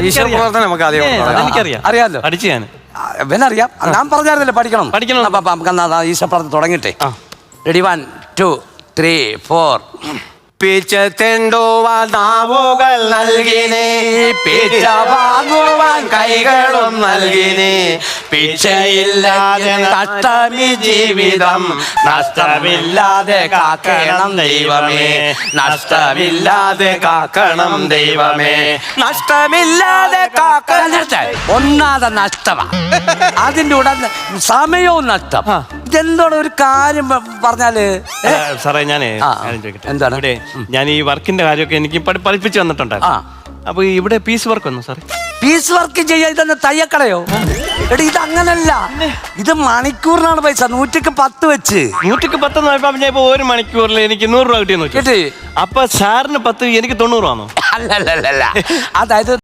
ഈശ്വര പ്രവർത്തനം നമുക്ക് എനിക്കറിയാം, അറിയാലോ. പഠിച്ചു ഞാൻ. ഇവനറിയാം, ഞാൻ പറഞ്ഞായിരുന്നല്ലേ പഠിക്കണം. ഈശ്വര പ്രാർത്ഥന തുടങ്ങട്ടെ. റെഡി 1 2 3 4. പിച്ചത്തെണ്ടുവാൻ നാവുകൾ നൽകിനേ, പിച്ച വാങ്ങുവാൻ കൈകളും നൽകിനേ. പിച്ചയില്ലാതെ നഷ്ടമി ജീവിതം, നഷ്ടമില്ലാതെ കാക്കണം ദൈവമേ, നഷ്ടമില്ലാതെ കാക്കണം ദൈവമേ, നഷ്ടമില്ലാതെ കാക്കണം. ഒന്നാതെ നഷ്ടമാ, അതിൻ്റെ കൂടെ സമയവും നഷ്ടം. ഇതെന്തോടെ ഒരു കാര്യം പറഞ്ഞാല് സാറേ ഞാനേ എന്താണ് ഞാൻ ഈ വർക്കിന്റെ കാര്യമൊക്കെ എനിക്ക് പഠിപ്പിച്ചു വന്നിട്ടുണ്ടായിരുന്നു. അപ്പൊ ഇവിടെ പീസ് വർക്ക് വന്നു സാറേ. പീസ് വർക്ക് ചെയ്യാൻ ഇതെന്ന് തയ്യക്കടയോ? എടി ഇത് അങ്ങനല്ല, ഇത് മണിക്കൂറിനാണ് പൈസ. 110 വെച്ച്. 110 ഞാൻ ഇപ്പൊ 1 മണിക്കൂറിൽ എനിക്ക് 100 രൂപ കിട്ടിയെന്ന് വെച്ചു. അപ്പൊ സാറിന് 10 എനിക്ക് 90 ആണോ? അല്ലല്ല, അതായത്